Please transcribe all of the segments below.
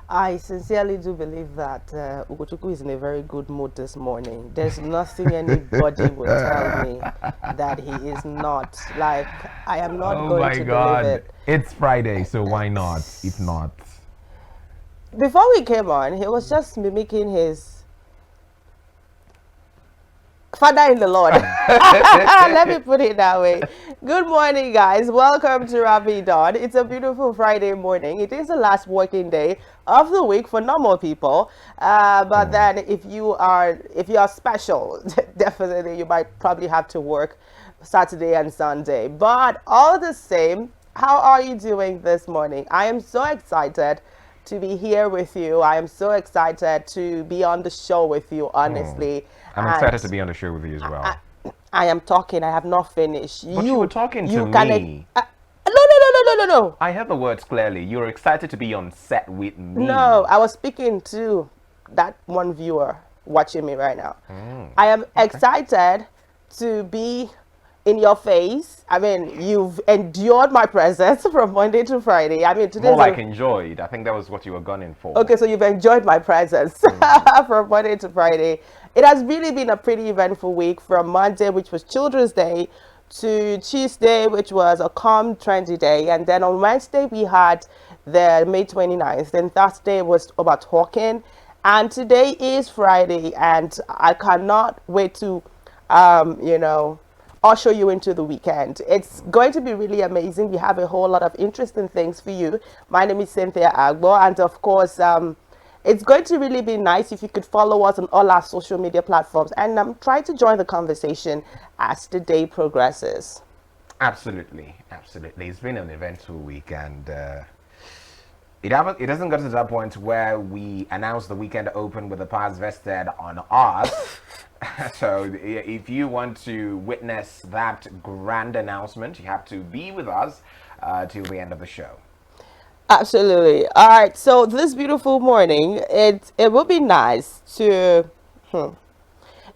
I sincerely do believe that Ugochukwu is in a very good mood this morning. There's nothing anybody would tell me that he is not. Like, I am not Oh going my to believe god. it. It's Friday, so why not? If not. Before we came on, he was just mimicking his Father in the Lord. Let me put it that way. Good morning, guys. Welcome to Ravi Dawn. It's a beautiful Friday morning. It is the last working day of the week for normal people. But then, if you are special, definitely you might probably have to work Saturday and Sunday. But all the same, how are you doing this morning? I am so excited to be here with you. I am so excited to be on the show with you, honestly. I'm excited to And be on the show with you as I, well. I am talking. I have not finished. But you were You, talking to you can. me. No, no, no, no, no, no, no. I heard the words clearly. You're excited to be on set with No, me. I was speaking to that one viewer watching me right now. Mm, I am okay. excited to be in your face. I mean, you've endured my presence from Monday to Friday. I mean, More today's like a enjoyed. I think that was what you were gunning for. okay, so you've enjoyed my presence from Monday to Friday. It has really been a pretty eventful week from Monday, which was Children's Day, to Tuesday, which was a calm, trendy day. And then on Wednesday, we had the May 29th. Then Thursday was about talking. And today is Friday, and I cannot wait to, you know, usher you into the weekend. It's going to be really amazing. We have a whole lot of interesting things for you. My name is Cynthia Agbo, and of course, it's going to really be nice if you could follow us on all our social media platforms and try to join the conversation as the day progresses. Absolutely, absolutely. It's been an eventful week, and it doesn't get to that point where we announce the weekend open with the pass vested on us. So if you want to witness that grand announcement, you have to be with us till the end of the show. Absolutely. All right. So this beautiful morning, it would be nice to.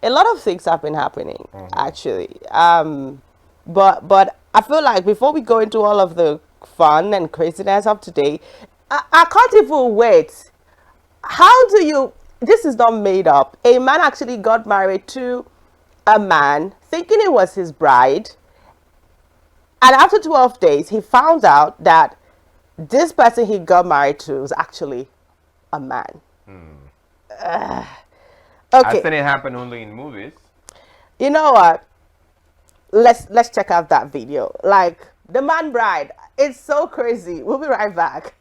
A lot of things have been happening actually. But I feel like before we go into all of the fun and craziness of today, I can't even wait. How do you? This is not made up. A man actually got married to a man thinking it was his bride, and after 12 days, he found out that this person he got married to was actually a man. I've Okay, seen it happen only in movies. you know what? Let's check out that video. Like the man bride. It's so crazy. We'll be right back.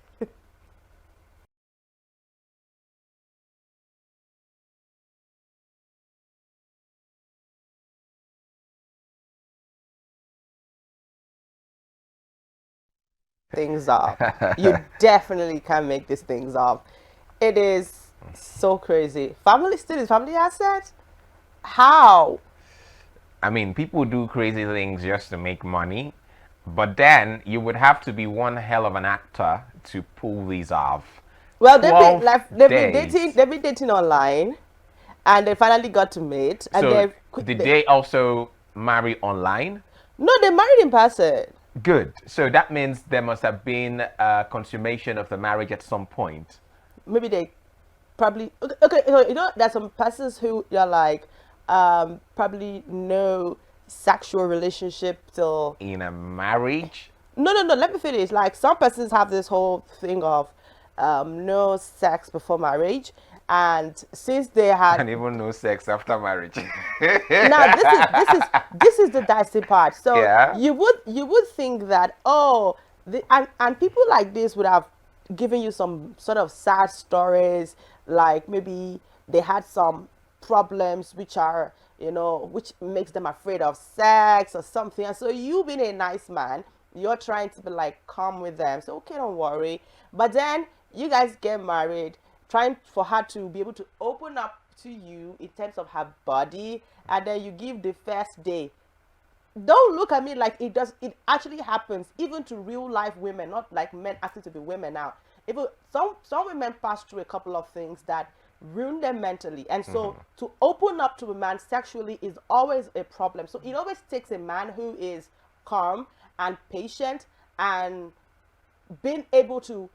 Things up. You definitely can make these things up. It is so crazy. Family still is family asset? How? I mean, people do crazy things just to make money, but then you would have to be one hell of an actor to pull these off. Well, 12 days. they've been dating online, and they finally got to meet, and So, they quit. did they also marry online? No, they married in person. Good. So, that means there must have been a consummation of the marriage at some point Maybe they probably okay, so there's some persons who are like probably no sexual relationship till in a marriage. no, let me finish. Like some persons have this whole thing of no sex before marriage, and since they had And even no sex after marriage. now this is the dicey part. So Yeah. you would think that and people like this would have given you some sort of sad stories, like maybe they had some problems which are which makes them afraid of sex or something, and so you being a nice man, you're trying to be like calm with them, so okay, don't worry. But then you guys get married, trying for her to be able to open up to you in terms of her body, and then you give the first day. Don't look at me like it actually happens even to real life women, not like men asking to be women now. Even some women pass through a couple of things that ruin them mentally, and so to open up to a man sexually is always a problem. So it always takes a man who is calm and patient and being able to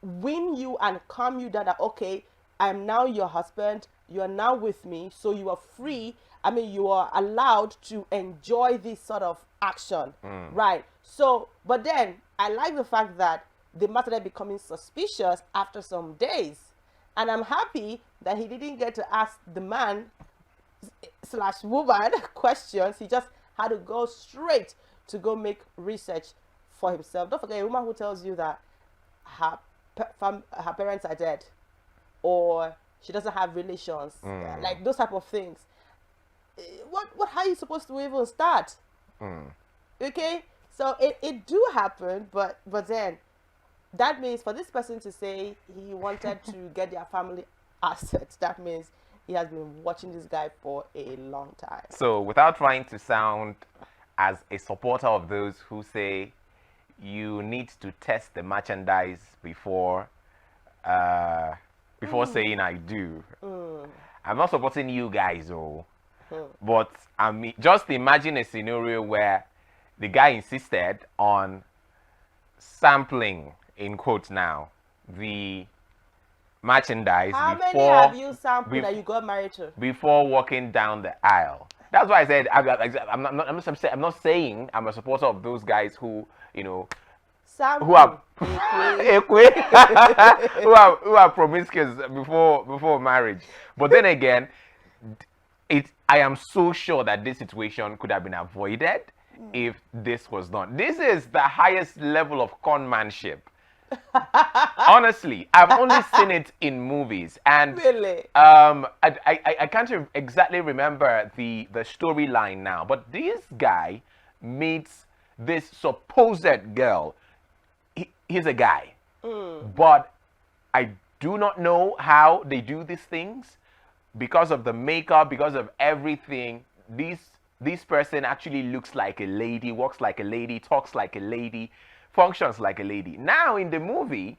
win you and calm you down that, okay, I'm now your husband, you are now with me, so you are free. I mean, you are allowed to enjoy this sort of action, right? So, but then I like the fact that they started becoming suspicious after some days. And I'm happy that he didn't get to ask the man slash woman questions. He just had to go straight to go make research for himself. Don't forget, a woman who tells you that her parents are dead, or she doesn't have relations, like those type of things. What how are you supposed to even start? Okay, so it do happen, but then that means for this person to say he wanted to get their family assets, that means he has been watching this guy for a long time. So, without trying to sound as a supporter of those who say you need to test the merchandise before saying I do, I'm not supporting you guys, but I mean, just imagine a scenario where the guy insisted on sampling, in quotes now, the merchandise How many before have you sampled that you got married to? before walking down the aisle. That's why I said I'm not saying I'm a supporter of those guys who, you know, who are who are promiscuous before marriage. But then again, I am so sure that this situation could have been avoided if this was done. This is the highest level of conmanship. Honestly, I've only seen it in movies, and Really? I can't exactly remember the storyline now, but this guy meets this supposed girl. He's a guy, but I do not know how they do these things because of the makeup, because of everything. This person actually looks like a lady, walks like a lady, talks like a lady, functions like a lady. Now in the movie,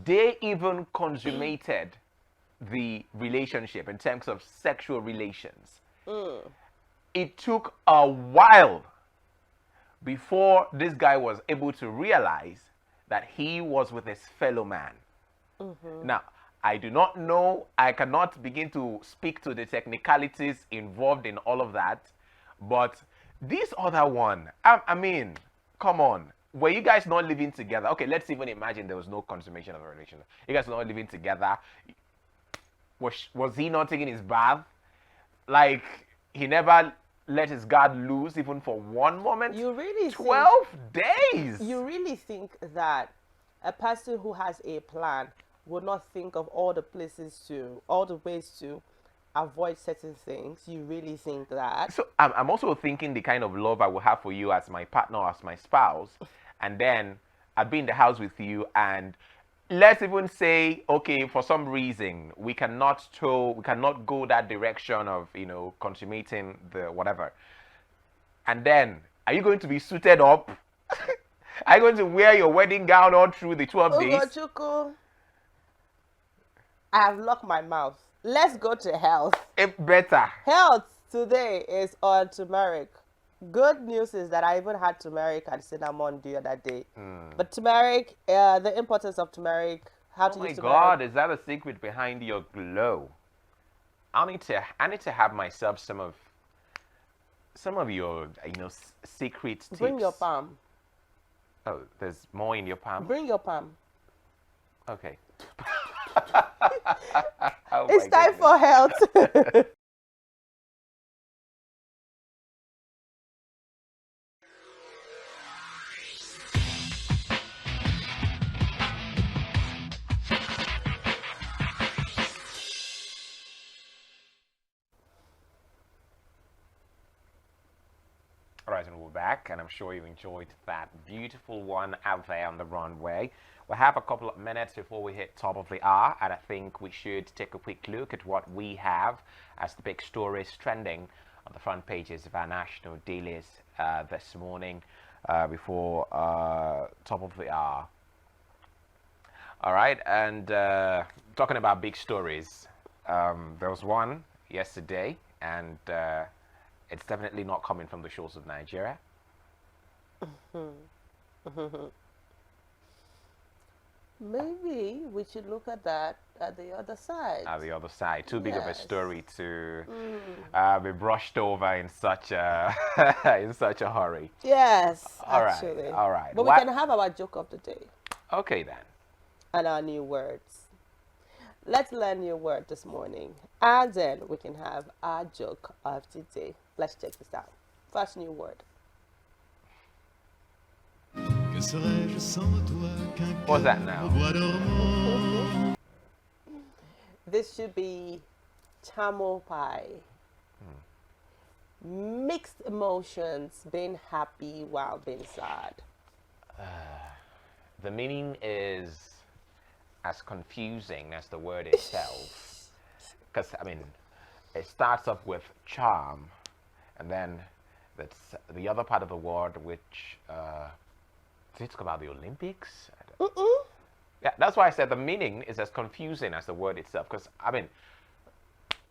they even consummated the relationship in terms of sexual relations. It took a while before this guy was able to realize that he was with his fellow man. Now, I do not know, I cannot begin to speak to the technicalities involved in all of that, but this other one, I mean, come on. Were you guys not living together? Okay, let's even imagine there was no consummation of a relationship. You guys were not living together. Was he not taking his bath? Like, he never let his guard loose even for one moment? You really 12 days! You really think that a person who has a plan would not think of all the ways to avoid certain things? You really think that? So I'm also thinking the kind of love I will have for you as my partner, as my spouse, and then I'd be in the house with you, and let's even say, okay, for some reason we cannot go that direction of, you know, consummating the whatever, and then are you going to be suited up? Are you going to wear your wedding gown all through the 12 days? Ugochukwu, I have locked my mouth. Let's go to health. Better. Health today is on turmeric. Good news is that I even had turmeric and cinnamon the other day. But turmeric, the importance of turmeric, how to use turmeric. Oh my God, is that a secret behind your glow? I need to have myself some of your, you know, secret tips. Bring your palm. Oh, there's more in your palm? Bring your palm. Okay. Oh It's time for health. Alright, and we're back, and I'm sure you enjoyed that beautiful one out there on the runway. We have a couple of minutes before we hit top of the hour, and I think we should take a quick look at what we have as the big stories trending on the front pages of our national dailies this morning before top of the hour. Alright, and talking about big stories, there was one yesterday, and it's definitely not coming from the shores of Nigeria. Maybe we should look at that at the other side. At the other side, too big of a Yes. story to Mm. be brushed over in such a in such a hurry. Yes, All right, actually. all right. But we can have our joke of the day Okay then. and our new words. Let's learn new word this morning, and then we can have our joke of the day. Let's check this out. First new word. Que serais-je sans toi qu'un What's that cœur now? au bois dormant? This should be tamale pie. Mixed emotions, being happy while being sad. The meaning is as confusing as the word itself. Because, I mean, it starts off with charm, and then that's the other part of the word, which, did it talk about the Olympics? Yeah, that's why I said the meaning is as confusing as the word itself. Because, I mean,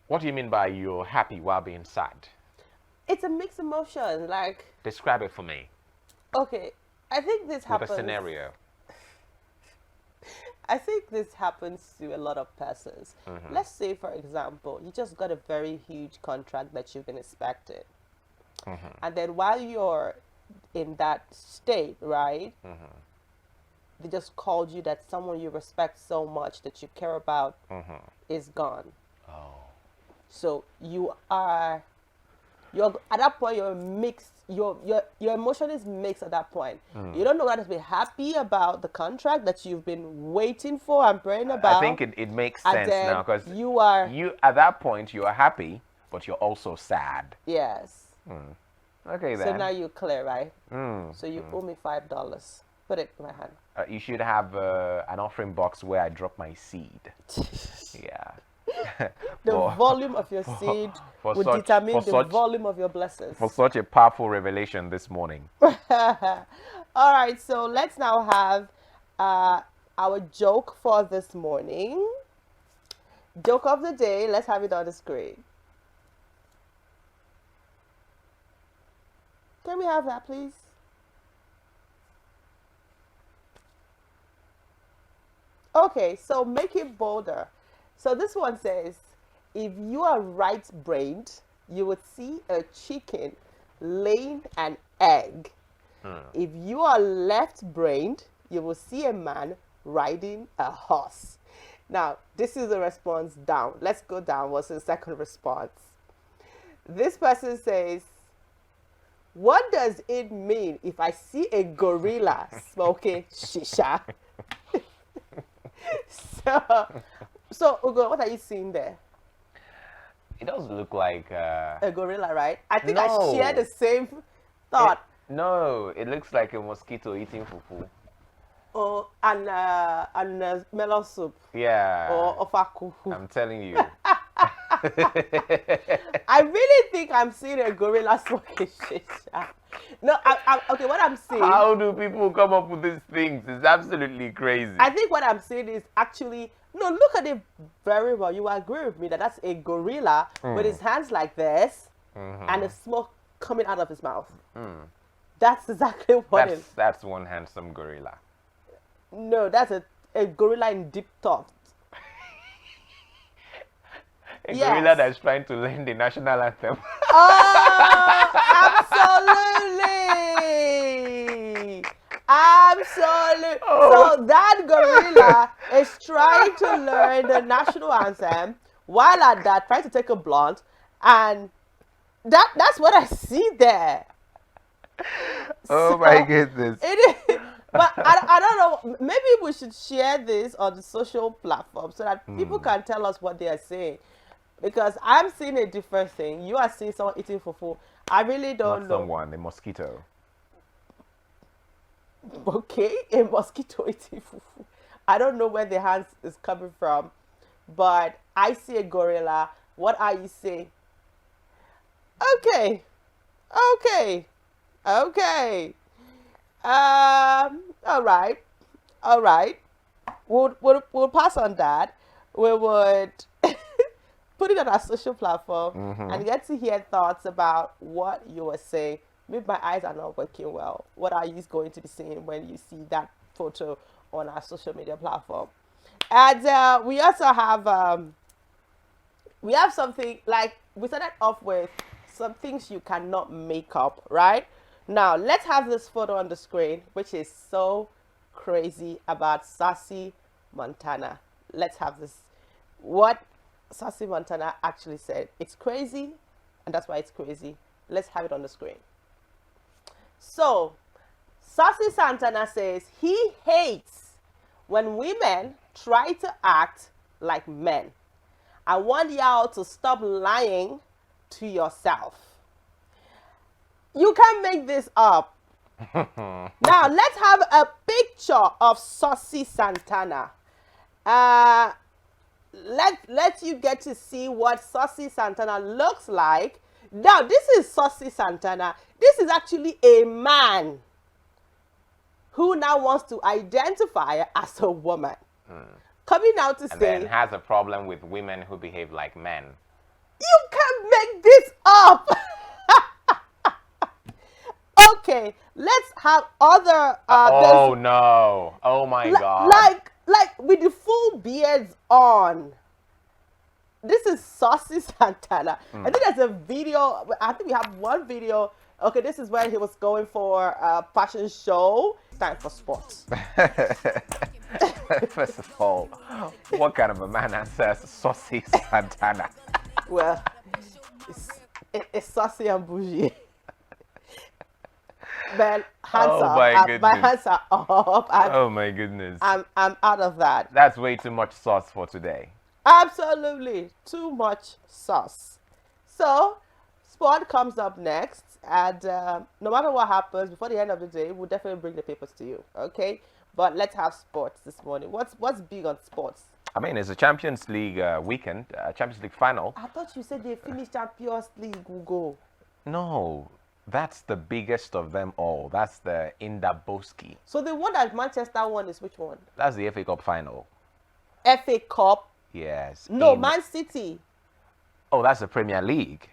what do you mean by you're happy while being sad? It's a mixed emotion. Like, Describe it for me okay, I think this with happens. a scenario. I think this happens to a lot of persons. Let's say, for example, you just got a very huge contract that you've been expecting. And then while you're in that state, right, they just called you that someone you respect so much that you care about is gone. Oh. So you're at that point you're mixed, your emotion is mixed at that point. You don't know whether to be happy about the contract that you've been waiting for and praying about. I think it makes and sense then now because you are you at that point you are happy, but you're also sad. yes. Okay So then. now you're clear, right? So you owe me $5. Put it in my hand. You should have an offering box where I drop my seed. Yeah. The For- volume of your seed for would such- determine for the such- volume of your blessings. For such a powerful revelation this morning. All right, so let's now have our joke for this morning. Joke of the day. Let's have it on the screen. Can we have that, please? Okay, so make it bolder. So this one says, if you are right-brained, you would see a chicken laying an egg. If you are left-brained, you will see a man riding a horse. Now, this is the response down. Let's go down. What's the second response? This person says, what does it mean if I see a gorilla smoking shisha? So Ugo, what are you seeing there? It does look like A gorilla, right? I think I No. share the same thought. no, it looks like a mosquito eating fufu. And melon soup Yeah. or ofaku. I'm telling you. I really think I'm seeing a gorilla smoking shisha. No, okay. What I'm seeing, How do people come up with these things? It's absolutely crazy. I think what I'm saying is actually no. Look at it very well. You agree with me that that's a gorilla with his hands like this and the smoke coming out of his mouth. That's exactly what it is. That's one handsome gorilla. No, that's a gorilla in deep thought. A Yes. gorilla that's trying to learn the national anthem. Absolutely. Absolutely. So that gorilla is trying to learn the national anthem while at that trying to take a blunt, and that's what I see there. Oh So, my goodness. It is, but I don't know. Maybe we should share this on the social platform so that people can tell us what they are saying. Because I'm seeing a different thing. You are seeing someone eating fufu. I really don't Not know. someone, a mosquito. Okay, a mosquito eating fufu. I don't know where the hands is coming from, but I see a gorilla. What are you saying? Okay, okay, okay. All right, all right. We'll pass on that. We would put it on our social platform and get to hear thoughts about what you were saying. Maybe my eyes are not working well. What are you going to be seeing when you see that photo on our social media platform. And we have something like we started off with some things you cannot make up, right? Now let's have this photo on the screen, which is so crazy about Sassy Montana. Let's have this. What Sassy Montana actually said. It's crazy, and that's why it's crazy. Let's have it on the screen. So, Sassy Santana says he hates when women try to act like men. I want y'all to stop lying to yourself. You can't make this up. Now, let's have a picture of Sassy Santana. Let you get to see what Sassy Santana looks like. Now, this is Sassy Santana. This is actually a man who now wants to identify as a woman. Coming out to And say, then has a problem with women who behave like men. you can't make this up. Okay, let's have other. Oh no! Oh my God! Like with the full beards on. This is Sassy Santana. I think there's a video. I think we have one video. Okay, this is where he was going for a fashion show. It's time for sports. First of all, what kind of a man answers Sassy Santana? Well, it's Sassy and bougie. But hands Oh up. my My goodness. hands are up. Oh my goodness! I'm out of that. That's way too much sauce for today. Absolutely. Too much sauce. So, sport comes up next. And no matter what happens, before the end of the day, we'll definitely bring the papers to you. Okay? But let's have sports this morning. What's big on sports? I mean, it's a Champions League weekend, Champions League final. I thought you said they finished Champions League, Google. No, that's the biggest of them all. That's the Indaboski. So the one that Manchester won is which one? That's the FA Cup final. FA Cup? Yes. No, Man City. Oh, that's the Premier League.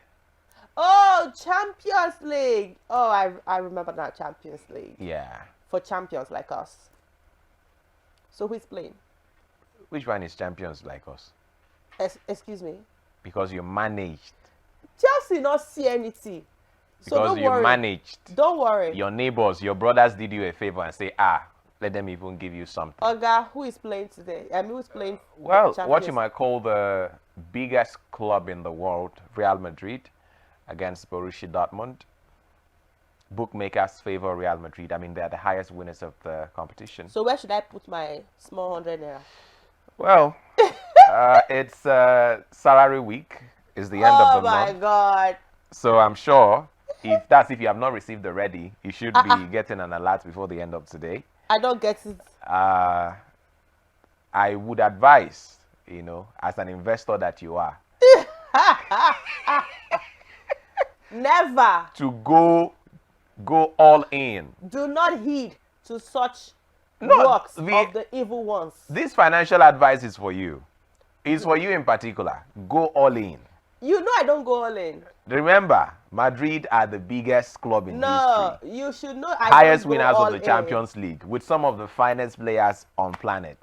Oh, Champions League. Oh, I remember that Champions League. Yeah. For champions like us. So who's playing? Which one is champions like us? Excuse me. Because you managed. Chelsea not see anything. So Because don't you worry. managed. Don't worry. Your neighbors, your brothers did you a favor and say, let them even give you something. Oga, who is playing today? I mean, who's playing? Well, Champions? what you might call the biggest club in the world, Real Madrid, against Borussia Dortmund. Bookmakers favor Real Madrid. I mean, they're the highest winners of the competition. So where should I put my small 100 naira? Well, it's salary week. It's the end of Oh the my month. God. So I'm sure if you have not received the ready, you should be getting an alert before the end of today. I don't get it. I would advise, as an investor that you are, Never. to go all in. Do not heed to such No, works of the evil ones. This financial advice is for you. It's for you in particular. Go all in. You know I don't go all in. Remember, Madrid are the biggest club in No, history. you should know I Highest don't go winners all of the in. Champions League with some of the finest players on planet.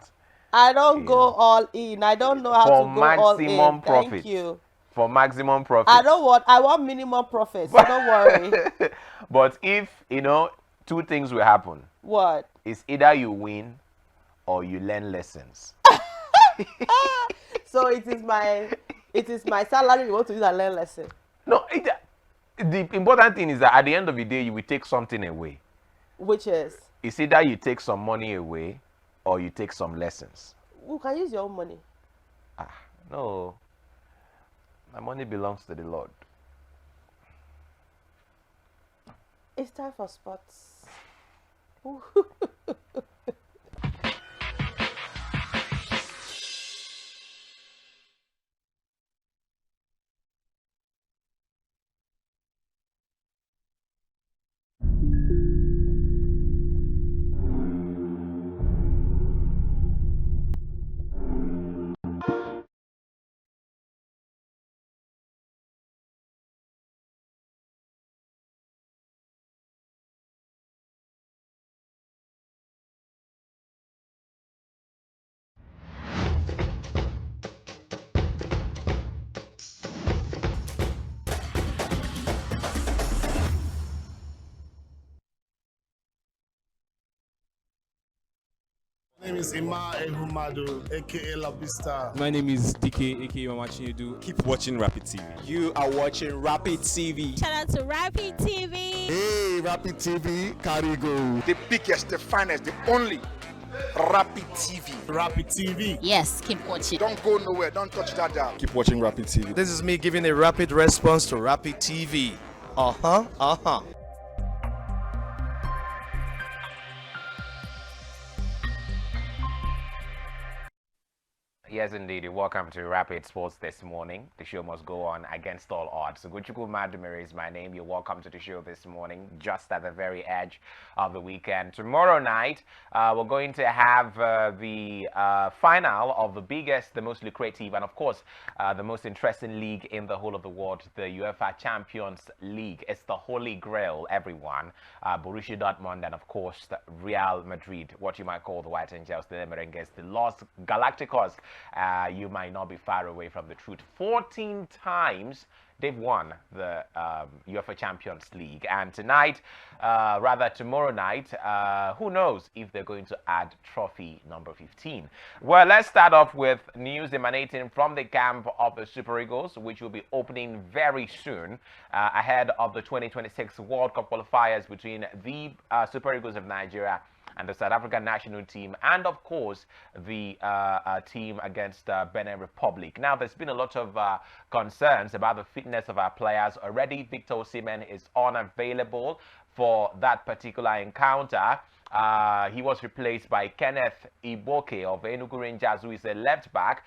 I don't go all in. I don't know how For to go all in. maximum profit. Thank you. For maximum profit. I want minimum profit. So don't worry. But if, two things will happen. What? It's either you win or you learn lessons. So it is my salary you want to use and learn lesson. No, the important thing is that at the end of the day, you will take something away. Which is, It's either you take some money away or you take some lessons. you can use your own money. No, my money belongs to the Lord. It's time for sports. My name is Ima Ehumadu, aka La Vista. My name is DK, aka Mama Chinedu. Keep watching Rapid TV. You are watching Rapid TV. Shout out to Rapid TV. Hey, Rapid TV, Carigo. The biggest, the finest, the only Rapid TV. Rapid TV. Yes, keep watching. Don't go nowhere. Don't touch that dial. Keep watching Rapid TV. This is me giving a rapid response to Rapid TV. Yes, indeed. Welcome to Rapid Sports this morning. The show must go on against all odds. Ugochukwu Madumere is my name. You're welcome to the show this morning, just at the very edge of the weekend. Tomorrow night, we're going to have the final of the biggest, the most lucrative, and of course, the most interesting league in the whole of the world, the UEFA Champions League. It's the holy grail, everyone. Borussia Dortmund and, of course, the Real Madrid, what you might call the White Angels, the Merengues, the Los Galacticos. You might not be far away from the truth. 14 times they've won the UEFA Champions League. And tonight, rather tomorrow night, who knows if they're going to add trophy number 15. Well, let's start off with news emanating from the camp of the Super Eagles, which will be opening very soon ahead of the 2026 World Cup qualifiers between the Super Eagles of Nigeria and the South African national team, and of course the team against Benin Republic. Now, there's been a lot of concerns about the fitness of our players. Already, Victor Osimhen is unavailable for that particular encounter. He was replaced by Kenneth Iboke of Enugu Rangers, who is a left back.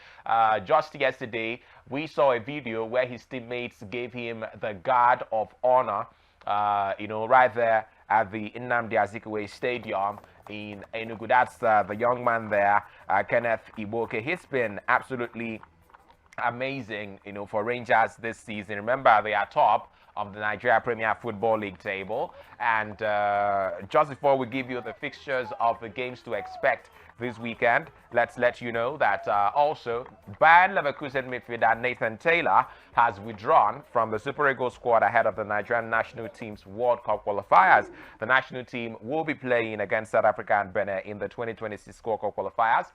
Just yesterday, we saw a video where his teammates gave him the guard of honor, right there at the Nnamdi Azikiwe Stadium in Enugu. That's the young man there, Kenneth Iboke. He's been absolutely amazing, for Rangers this season. Remember, they are top of the Nigeria Premier Football League table. And just before we give you the fixtures of the games to expect this weekend, let's let you know that also Bayern Leverkusen midfielder Nathan Taylor has withdrawn from the Super Eagles squad ahead of the Nigerian national team's World Cup qualifiers. The national team will be playing against South Africa and Benin in the 2026 World Cup qualifiers.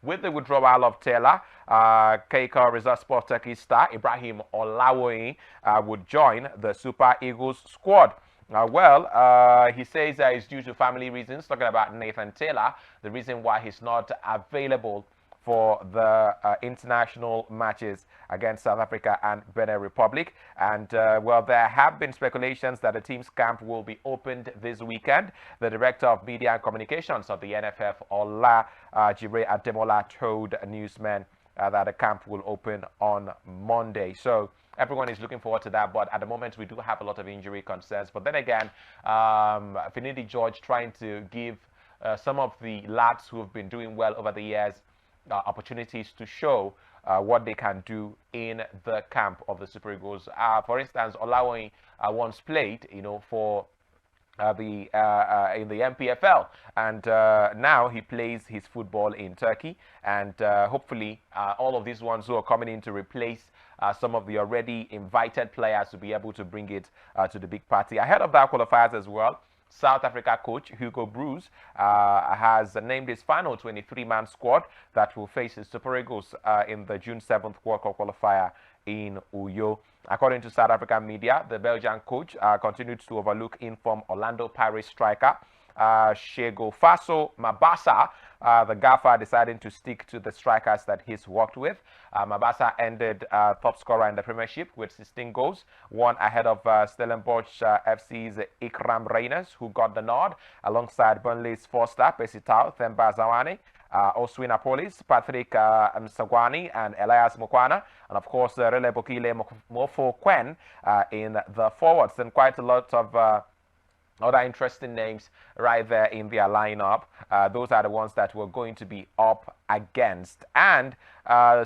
With the withdrawal of Taylor, Keika Resort Sport Turkey star Ibrahim Olawoyin would join the Super Eagles squad. He says it's due to family reasons. Talking about Nathan Taylor, the reason why he's not available for the international matches against South Africa and Benin Republic. And there have been speculations that the team's camp will be opened this weekend. The director of media and communications of the NFF, Ola Jire Ademola, told newsmen that the camp will open on Monday. So everyone is looking forward to that, but at the moment we do have a lot of injury concerns. But then again, Finidi George trying to give some of the lads who have been doing well over the years opportunities to show what they can do in the camp of the Super Eagles. For instance, Olawoyin once played, for in the MPFL, and now he plays his football in Turkey, and hopefully all of these ones who are coming in to replace some of the already invited players to be able to bring it to the big party ahead of that qualifiers as well. South Africa coach Hugo Broos has named his final 23-man squad that will face the Super Eagles in the June 7th World Cup qualifier in Uyo. According to South African media, the Belgian coach continued to overlook informed Orlando Pirates striker Shego Faso Mabasa, the gaffer deciding to stick to the strikers that he's worked with. Mabasa ended top scorer in the Premiership with 16 goals, one ahead of Stellenbosch FC's Ikram Reyners, who got the nod, alongside Burnley's four-star Pesitao Themba Zawane, Oswin Apolis, Patrick Msagwani, and Elias Mukwana, and of course Rele Bokile Mofo Kwen in the forwards, and quite a lot of other interesting names right there in their lineup. Those are the ones that we're going to be up against. And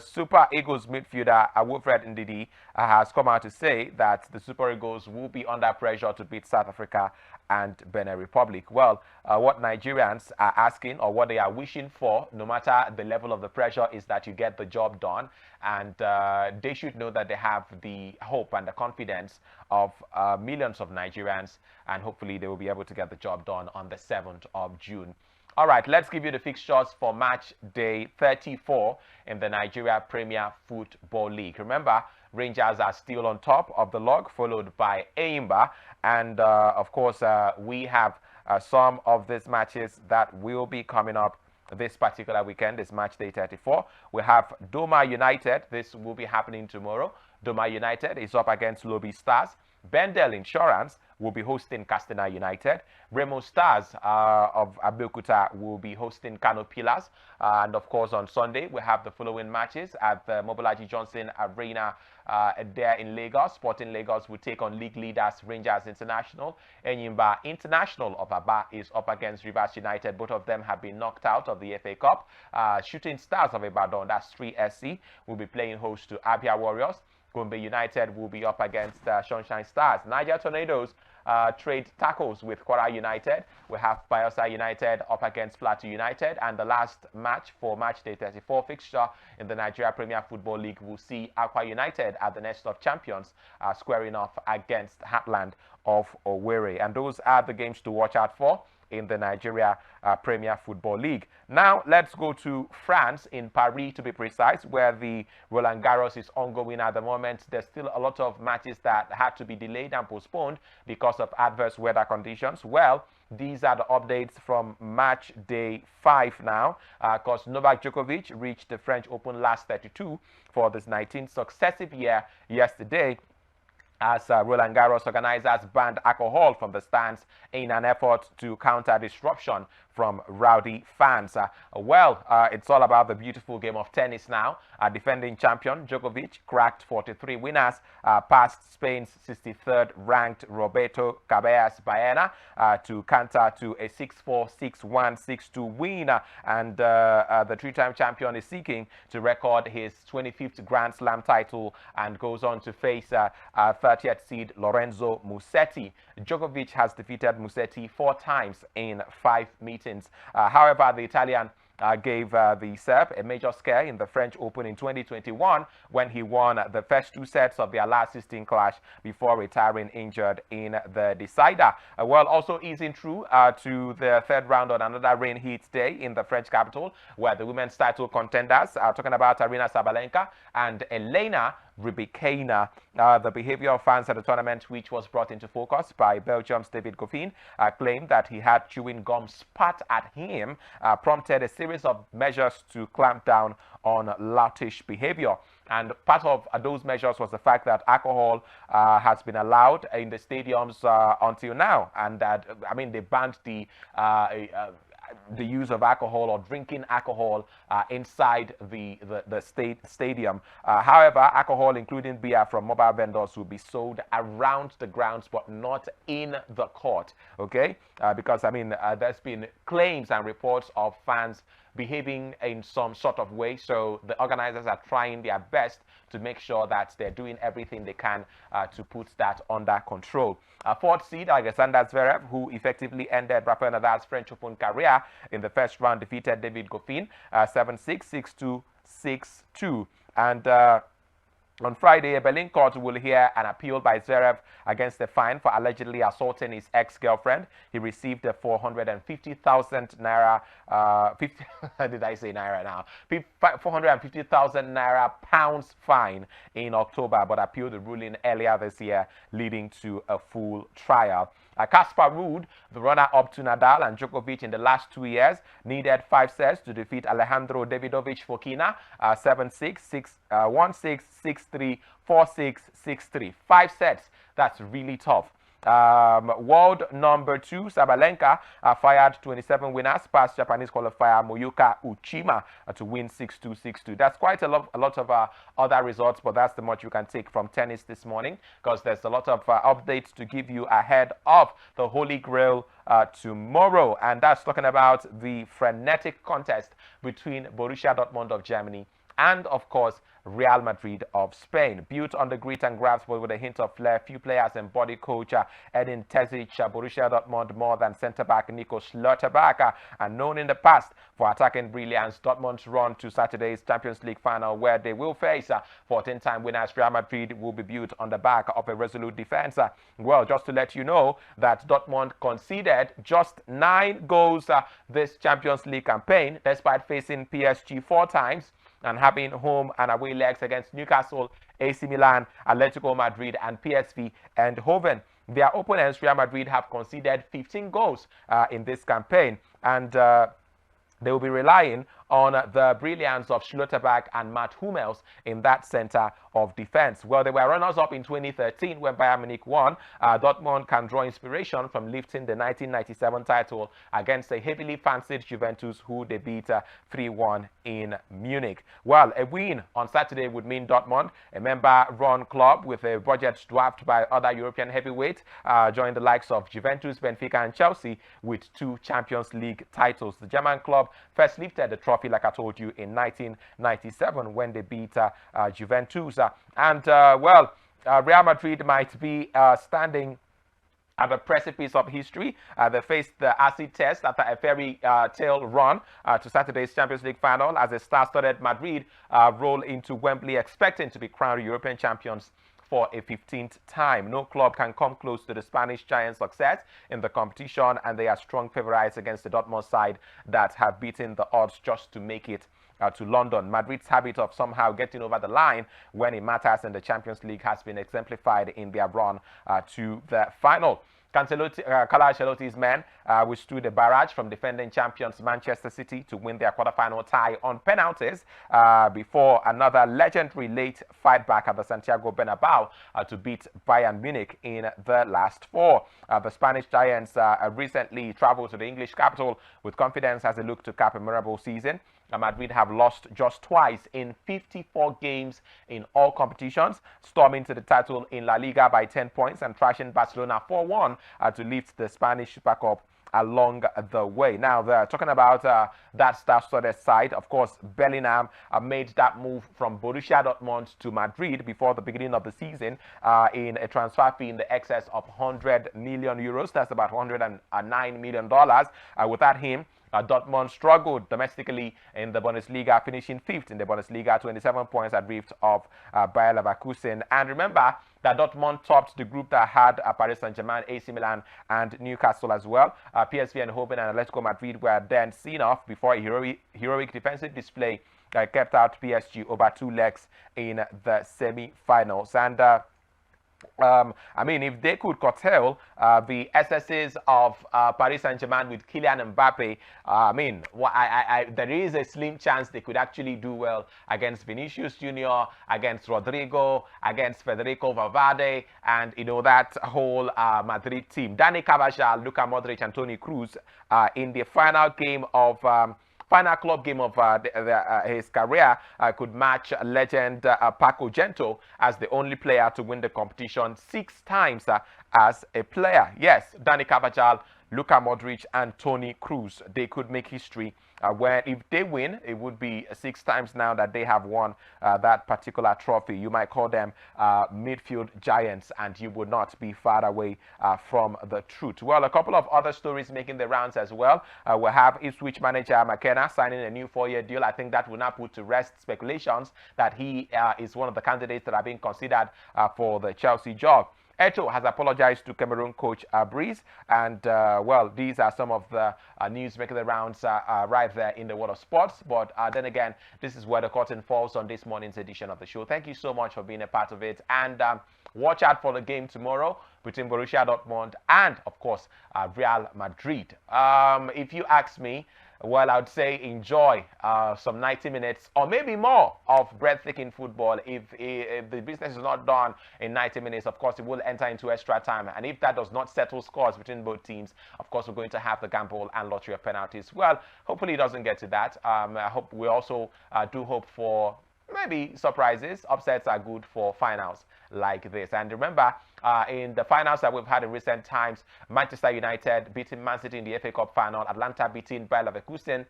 Super Eagles midfielder Wilfred Ndidi has come out to say that the Super Eagles will be under pressure to beat South Africa and Benin Republic. Well, what Nigerians are asking, or what they are wishing for, no matter the level of the pressure, is that you get the job done. And they should know that they have the hope and the confidence of millions of Nigerians, and hopefully they will be able to get the job done on the 7th of June. All right, let's give you the fixtures for match day 34 in the Nigeria Premier Football League. Remember, Rangers are still on top of the log, followed by Eimba. And, of course, we have some of these matches that will be coming up this particular weekend. Is match day 34. We have Doma United. This will be happening tomorrow. Doma United is up against Lobby Stars. Bendel Insurance will be hosting Castina United. Remo Stars of Abeokuta will be hosting Kano Pillars. And of course, on Sunday, we have the following matches at the Mobolaji Johnson Arena there in Lagos. Sporting Lagos will take on league leaders Rangers International. Enyimba International of Aba is up against Rivers United. Both of them have been knocked out of the FA Cup. Shooting Stars of Ibadan, that's 3SC, will be playing host to Abia Warriors. Gombe United will be up against Sunshine Stars. Niger Tornadoes trade tackles with Kwara United. We have Bayelsa United up against Plateau United. And the last match for match day 34 fixture in the Nigeria Premier Football League will see Aqua United at the Nest of Champions squaring off against Heartland of Owerri. And those are the games to watch out for in the Nigeria Premier Football League. Now, let's go to France, in Paris to be precise, where the Roland Garros is ongoing at the moment. There's still a lot of matches that had to be delayed and postponed because of adverse weather conditions. Well, these are the updates from match day 5 now, because Novak Djokovic reached the French Open last 32 for this 19th successive year yesterday, as Roland Garros organizers banned alcohol from the stands in an effort to counter disruption from rowdy fans. It's all about the beautiful game of tennis now. Defending champion Djokovic cracked 43 winners past Spain's 63rd ranked Roberto Caballas Baena to counter to a 6-4, 6-1, 6-2 win. And the three-time champion is seeking to record his 25th Grand Slam title and goes on to face 30th seed Lorenzo Musetti. Djokovic has defeated Musetti 4 times in 5 meetings. However, the Italian gave the Serb a major scare in the French Open in 2021 when he won the first 2 sets of their last 16 clash before retiring injured in the decider. Also easing through to the 3rd round on another rain heat day in the French capital, where the women's title contenders are talking about Aryna Sabalenka and Elena Rybakina. The behavior of fans at the tournament, which was brought into focus by Belgium's David Goffin, claimed that he had chewing gum spat at him, prompted a series of measures to clamp down on loutish behavior. And part of those measures was the fact that alcohol has been allowed in the stadiums until now, and that they banned the use of alcohol or drinking alcohol inside the stadium. However, alcohol, including beer from mobile vendors, will be sold around the grounds but not in the court. Okay, because there's been claims and reports of fans behaving in some sort of way, so the organizers are trying their best to make sure that they're doing everything they can to put that under control. 4th seed Alexander Zverev, who effectively ended Rafael Nadal's French Open career in the first round, defeated David Goffin 7-6, 6-2, 6-2. And on Friday, a Berlin court will hear an appeal by Zverev against a fine for allegedly assaulting his ex-girlfriend. He received a 450,000 naira, did I say naira now? 450,000 naira pounds fine in October, but appealed the ruling earlier this year, leading to a full trial. Casper Ruud, the runner-up to Nadal and Djokovic in the last 2 years, needed 5 sets to defeat Alejandro Davidovich Fokina 7-6, 6-1-6, 6-3, 4-6, 6-3. 5 sets. That's really tough. World number 2, Sabalenka, fired 27 winners past Japanese qualifier Moyuka Uchima to win 6-2, 6-2. That's quite a lot of other results, but that's the much you can take from tennis this morning, because there's a lot of updates to give you ahead of the Holy Grail tomorrow. And that's talking about the frenetic contest between Borussia Dortmund of Germany and of course Real Madrid of Spain. Built on the grit and grasp, but with a hint of flair, few players embody coach Edin Terzic, Borussia Dortmund more than centre-back Nico Schlotterbeck, and known in the past for attacking brilliance. Dortmund's run to Saturday's Champions League final, where they will face 14-time winners Real Madrid, will be built on the back of a resolute defense. Well, just to let you know that Dortmund conceded just 9 goals this Champions League campaign, despite facing PSG 4 times and having home and away legs against Newcastle, AC Milan, Atletico Madrid, and PSV Eindhoven. Their opponents, Real Madrid, have conceded 15 goals in this campaign, and they will be relying on the brilliance of Schlotterbeck and Matt Hummels in that center of defense. Well, they were runners-up in 2013 when Bayern Munich won. Dortmund can draw inspiration from lifting the 1997 title against a heavily fancied Juventus, who they beat 3-1 in Munich. Well, a win on Saturday would mean Dortmund, a member-run club with a budget dwarfed by other European heavyweights, join the likes of Juventus, Benfica, and Chelsea with 2 Champions League titles. The German club first lifted the trophy, like I told you, in 1997 when they beat Juventus. Real Madrid might be standing at the precipice of history. They faced the acid test after a fairy tale run to Saturday's Champions League final, as a star-studded Madrid roll into Wembley expecting to be crowned European champions for a 15th time. No club can come close to the Spanish Giants' success in the competition, and they are strong favorites against the Dortmund side that have beaten the odds just to make it to London. Madrid's habit of somehow getting over the line when it matters in the Champions League has been exemplified in their run to the final. Carlo Ancelotti's men withstood a barrage from defending champions Manchester City to win their quarter-final tie on penalties before another legendary late fight back at the Santiago Bernabeu to beat Bayern Munich in the last 4. The Spanish Giants recently traveled to the English capital with confidence as they look to cap a memorable season. Madrid have lost just twice in 54 games in all competitions, storming to the title in La Liga by 10 points and thrashing Barcelona 4-1 to lift the Spanish Super Cup along the way. Now, they're talking about that star-studded side. Of course, Bellingham made that move from Borussia Dortmund to Madrid before the beginning of the season in a transfer fee in the excess of 100 million euros. That's about $109 million. Without him, Dortmund struggled domestically in the Bundesliga, finishing 5th in the Bundesliga, 27 points adrift of Bayer Leverkusen. And remember that Dortmund topped the group that had Paris Saint-Germain, AC Milan, and Newcastle as well. PSV Eindhoven and Atletico Madrid were then seen off before a heroic defensive display kept out PSG over 2 legs in the semi-finals. And I mean, if they could curtail the excesses of Paris Saint-Germain with Kylian Mbappe, I mean, there is a slim chance they could actually do well against Vinicius Junior, against Rodrigo, against Federico Valverde, and, you know, that whole Madrid team. Dani Carvajal, Luka Modric, and Toni Kroos in the final game of final club game of his career could match legend Paco Gento as the only player to win the competition 6 times as a player. Yes, Dani Carvajal, Luka Modric, and Toni Kroos, they could make history where if they win, it would be 6 times now that they have won that particular trophy. You might call them midfield giants, and you would not be far away from the truth. Well, a couple of other stories making the rounds as well. We have Ipswich manager McKenna signing a new 4-year deal. I think that will not put to rest speculations that he is one of the candidates that are being considered for the Chelsea job. Eto'o has apologized to Cameroon coach Brice, and well, these are some of the news making the rounds right there in the world of sports. But then again, this is where the curtain falls on this morning's edition of the show. Thank you so much for being a part of it, and watch out for the game tomorrow between Borussia Dortmund and, of course, Real Madrid. If you ask me, well, I would say enjoy some 90 minutes or maybe more of breathtaking football. If the business is not done in 90 minutes, of course, it will enter into extra time. And if that does not settle scores between both teams, of course, we're going to have the gamble and lottery of penalties. Well, hopefully it doesn't get to that. I hope we also do hope for maybe surprises. Upsets are good for finals like this. And remember, in the finals that we've had in recent times, Manchester United beating Man City in the FA Cup final, Atlanta beating Bayer Leverkusen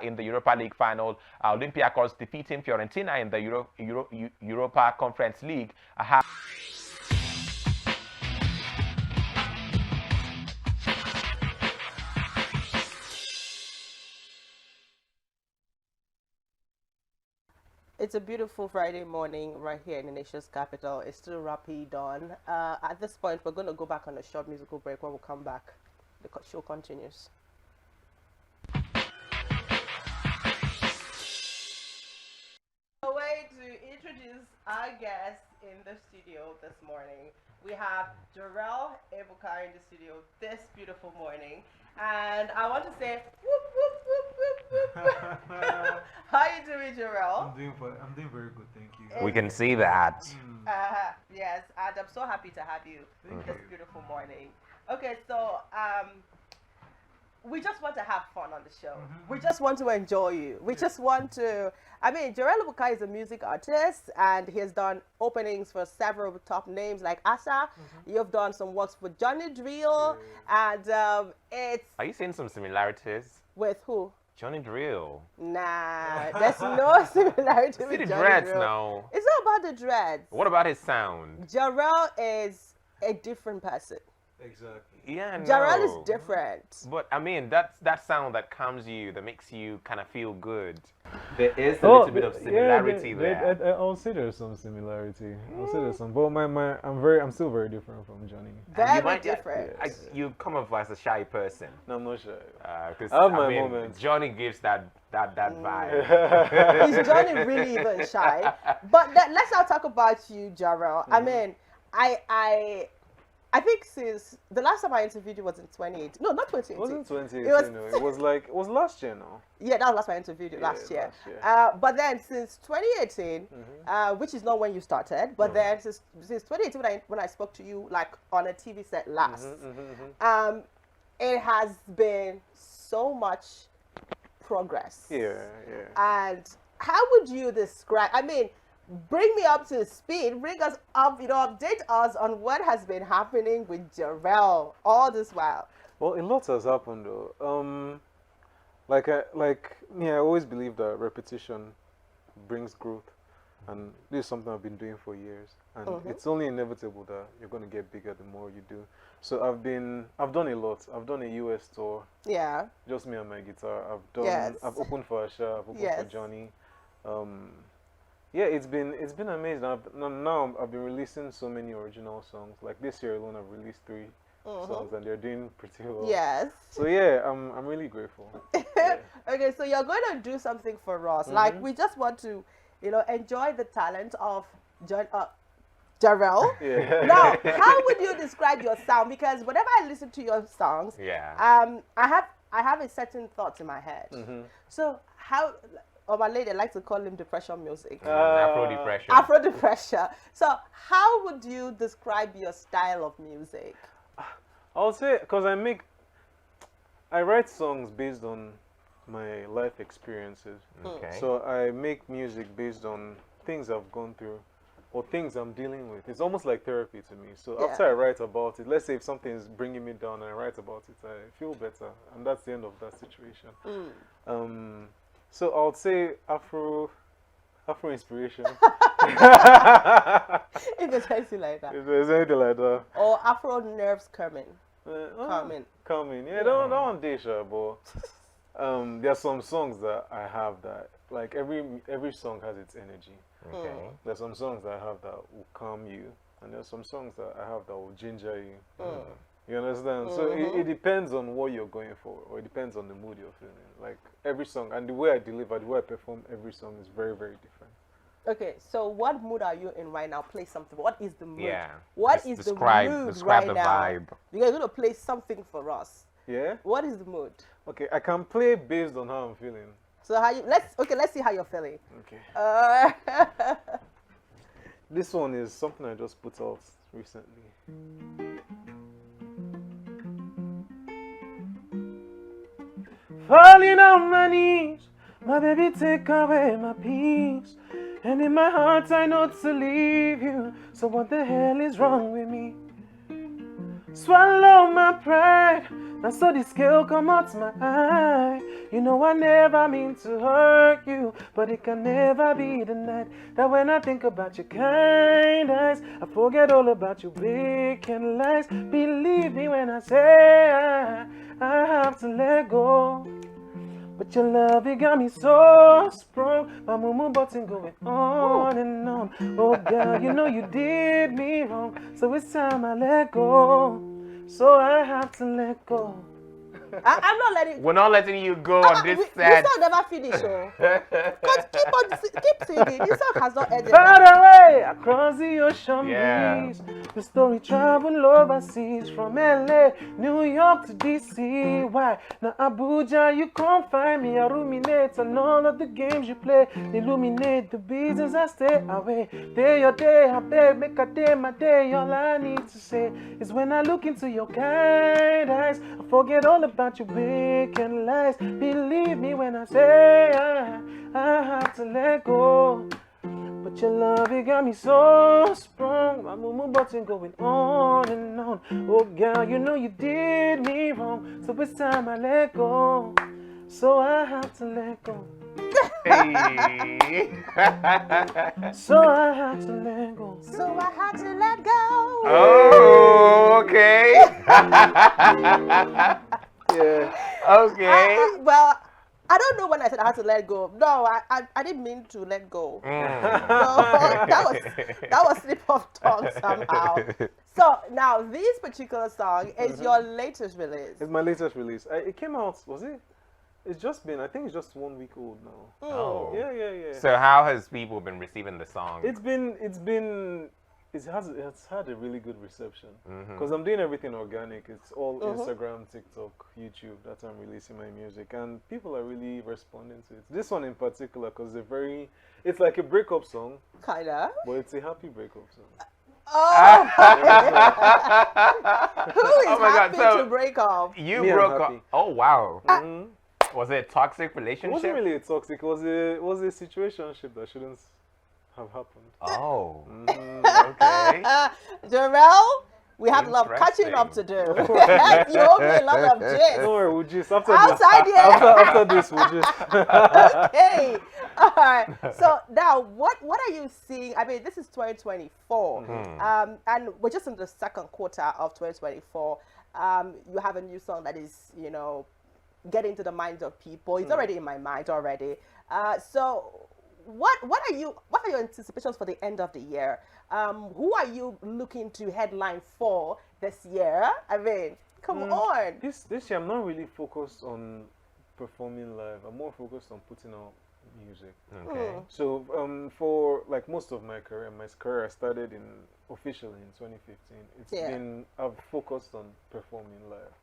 in the Europa League final, Olympiacos defeating Fiorentina in the Europa Conference League. It's a beautiful Friday morning right here in the nation's capital. It's still rapid dawn. At this point, we're going to go back on a short musical break. When we come back, the show continues. A way to introduce our guest in the studio this morning. We have Jarrell Ebuka in the studio this beautiful morning. And I want to say, whoop, whoop, whoop, whoop, whoop. How you doing, Jarrell? I'm doing very good, thank you. We can see that. Yes, and I'm so happy to have you this beautiful morning. Okay, so we just want to have fun on the show. We just want to enjoy you. We just want to. I mean, Jarrell Ebuka is a music artist, and he has done openings for several top names like Asa. You've done some works for Johnny Drill, and it's. Are you seeing some similarities? With who? Johnny Drill. Nah, there's no similarity with See the Johnny dreads Drill. now. It's not about the dreads. What about his sound? Jarrell is a different person. Exactly. Yeah, no. Jarrell is different. But I mean, that's that sound that calms you, that makes you kind of feel good. There is a little bit of similarity there. I'll say there's some similarity. I'll say there's some, but I'm still very different from Johnny. Very different. You come off as a shy person. No, I'm not shy. Because I have my moments. Johnny gives that vibe. Is Johnny really even shy? But let's now talk about you, Jarrell. I mean, I think since the last time I interviewed you was in 2018. No, not 2018. It wasn't 2018. It was last year now. Yeah, that was last time I interviewed you last year. But then since 2018, which is not when you started, but then since 2018 when I spoke to you like on a TV set last, it has been so much progress. Yeah. And how would you describe? I mean, bring me up to speed. Bring us up. Update us on what has been happening with Jarrell all this while. Well, a lot has happened though. I always believe that repetition brings growth, and this is something I've been doing for years. And it's only inevitable that you're going to get bigger the more you do. So I've done a lot. I've done a US tour. Yeah. Just me and my guitar. I've opened for Asha. I've opened for Johnny. Yeah, it's been amazing. Now I've been releasing so many original songs. Like this year alone, I've released 3 songs, and they're doing pretty well. Yes. So yeah, I'm really grateful. Okay, so you're going to do something for us. Like we just want to, enjoy the talent of Jarrell. Yeah. Now, how would you describe your sound? Because whenever I listen to your songs, I have a certain thought in my head. So how? Or my lady likes to call him depression music. Afro depression. Afro depression. So how would you describe your style of music? I'll say, because I write songs based on my life experiences. Okay. So I make music based on things I've gone through or things I'm dealing with. It's almost like therapy to me. So after I write about it, let's say if something is bringing me down and I write about it, I feel better. And that's the end of that situation. So I would say Afro inspiration. If there's anything like that. If there's anything like that. Or Afro nerves calming. Calming. Yeah, that one Desha, but there are some songs that I have that, like every song has its energy. Okay. There's some songs that I have that will calm you, and there's some songs that I have that will ginger you. You understand? So it depends on what you're going for, or it depends on the mood you're feeling. Like every song, and the way I deliver, the way I perform every song is very, very different. Okay, so what mood are you in right now? Play something. What is the mood? Yeah. What is the mood describe right the now? vibe. You're going to play something for us. Yeah? What is the mood? Okay, I can play based on how I'm feeling. So let's see how you're feeling. Okay. This one is something I just put out recently. Falling on my knees, my baby take away my peace. And in my heart I know to leave you. So what the hell is wrong with me? Swallow my pride. Now so the scale come out my eye. You know I never mean to hurt you, but it can never be denied that when I think about your kind eyes, I forget all about your wicked lies. Believe me when I say I have to let go. But your love, it got me so strong. My mumu button going on and on. Oh girl, you know you did me wrong. So it's time I let go. So I have to let go. I'm not letting. We're not letting you go on this set. This song never finish, oh. Cause keep singing. This song has not ended. Far away across the ocean Yeah. breeze. The story travel overseas from LA, New York to DC. Why? Now Abuja, you can't find me. I ruminate on all of the games you play. Illuminate the business, I stay away. Day your day, I beg, make a day my day. All I need to say is when I look into your kind eyes, I forget all about your wicked lies. Believe me when I say I have to let go. But your love, it got me so strong. My mumu button going on and on. Oh girl, you know you did me wrong. So it's time I let go. So I have to let go. Hey. So I have to let go. So I had to let go. Oh, okay. Yeah. Okay. Well, I don't know when I said I had to let go. No, I didn't mean to let go. No, that was slip of tongue somehow. So now this particular song is your latest release. It's my latest release. It came out, was it? It's just been, I think it's just 1 week old now. Oh. Yeah. So how has people been receiving the song? It's had a really good reception because I'm doing everything organic. It's all Instagram, TikTok, YouTube. That's how I'm releasing my music, and people are really responding to it. This one in particular, because it's like a breakup song, Kinda. but it's a happy breakup song. Oh. Who is Oh my God, happy so to break off? You Me, I'm broke up. happy. Oh wow. Was it a toxic It relationship? wasn't really a toxic. It was a situationship that shouldn't have happened. Oh. Okay. Jarrell, we have a lot of catching up to do. You owe me a lot of Don't gist. worry, we'll just after Outside this. here. After this, we'll just. Okay. All right. So now, what are you seeing? I mean, this is 2024, and we're just in the second quarter of 2024. You have a new song that is, getting to the minds of people. It's already in my mind already. So, what are your anticipations for the end of the year? Who are you looking to headline for this year? I mean, come on. This year, I'm not really focused on performing live. I'm more focused on putting out music. Okay. So for like most of my career I started officially in 2015. I've focused on performing live.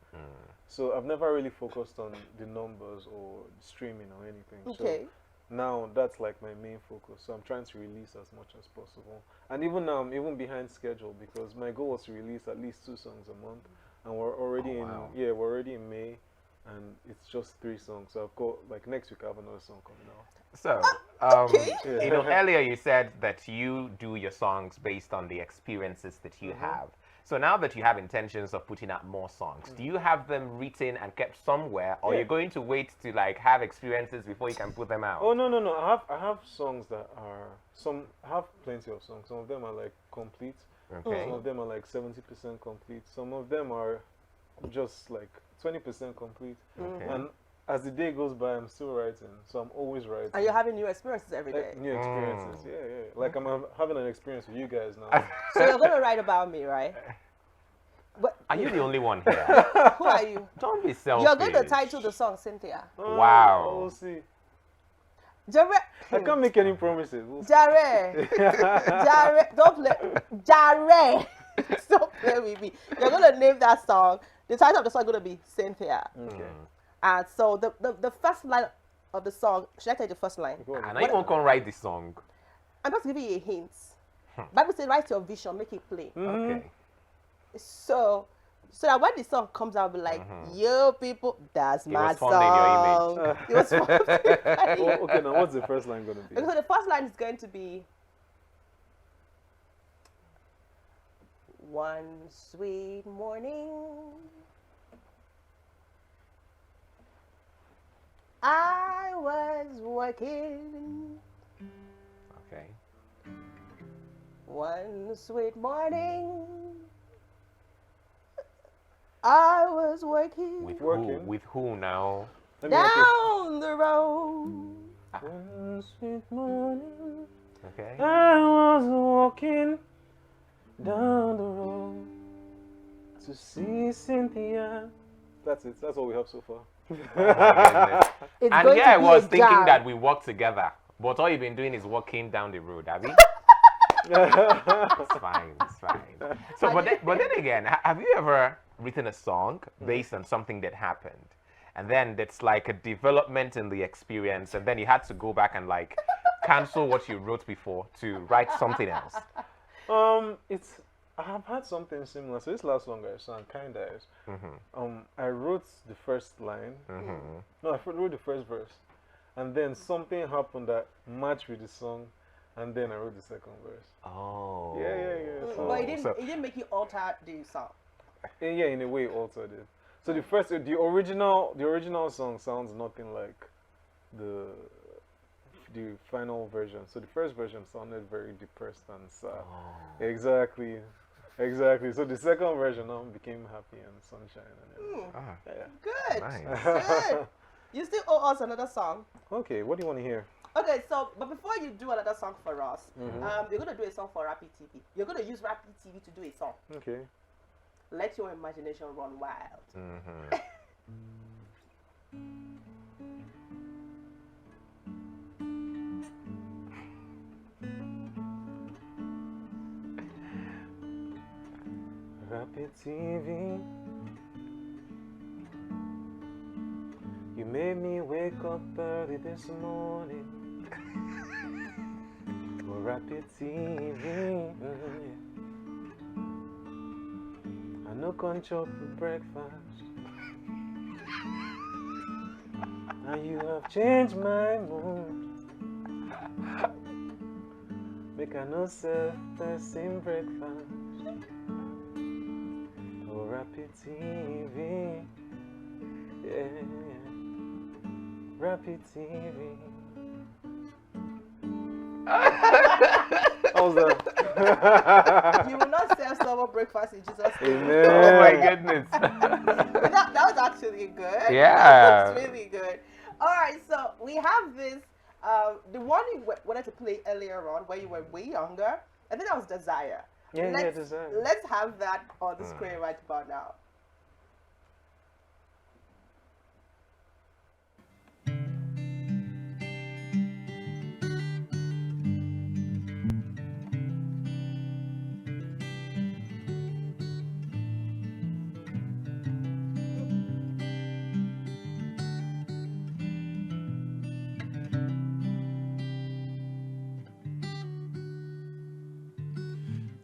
So I've never really focused on the numbers or streaming or anything. Okay. So now that's like my main focus. So I'm trying to release as much as possible. And even now I'm even behind schedule because my goal was to release at least 2 songs a month. And we're already we're already in May, and it's just 3 songs. So I've got like next week I have another song coming out. So, earlier you said that you do your songs based on the experiences that you have. So now that you have intentions of putting out more songs, do you have them written and kept somewhere, or you're going to wait to like have experiences before you can put them out? Oh no. I have songs that are I have plenty of songs. Some of them are like complete. Okay. Some of them are like 70% complete. Some of them are just like 20% complete. Okay. And as the day goes by, I'm still writing. So I'm always writing. And you're having new experiences every day. Like, new experiences. Yeah. Like I'm having an experience with you guys now. So you're gonna write about me, right? But Are you the only one here? who are you? Don't be selfish. You're going to title the song Cynthia. Wow. We'll see. Jare, I can't make any promises. We'll see. Jare, don't play. Jare, don't play with me. You're gonna name that song. The title of the song is gonna be Cynthia. Okay. And so the first line of the song. Should I tell you the first line? And I won't come write this song. I'm just giving you a hint. Bible says, write your vision, make it plain. Okay. So, So that when the song comes out, I'll be like, yo, people, that's my was formed in your song. image. It was formed in my Oh, okay, now what's the first line going to be? So the first line is going to be, one sweet morning, I was working. Okay. One sweet morning, I was working With Working. who? With who now? Let me help you. down the road. One sweet morning, Okay. I was walking down the road to see Cynthia. That's it. That's all we have so far. It's And going here to I be was a thinking jam. that we walk together, but all you've been doing is walking down the road, Abby. It's fine. It's fine. So, but then again, have you ever written a song based on something that happened, and then it's like a development in the experience, and then you had to go back and like cancel what you wrote before to write something else? I have had something similar. So this last song I sang, Kinda is. I wrote the first line. No, I wrote the first verse, and then something happened that matched with the song, and then I wrote the second verse. Oh. Yeah. So, But it So- didn't make you alter the song. yeah, in a way, it altered it. So the original song sounds nothing like the final version. So the first version sounded very depressed and sad. Exactly. So the second version now became happy and sunshine and everything. Yeah. Good. Nice. Good. You still owe us another song. Okay, what do you want to hear? Okay, so but before you do another song for us, you're gonna do a song for Rapid TV. You're gonna use Rapid TV to do a song. Okay. Let your imagination run wild. Rapid TV. You made me wake up early this morning. For Rapid TV. I no con chop for breakfast. Now you have changed my mood. Make I no serve the same breakfast. For Rapid TV. Yeah. Rapid TV. How's that? You will not serve summer breakfast in Jesus' name. Amen. Oh my goodness. But that was actually good. Yeah. That was really good. All right, so we have this. The one you wanted to play earlier on, where you were way younger. I think that was Desire. Yeah, Desire. Let's have that on the screen right about now.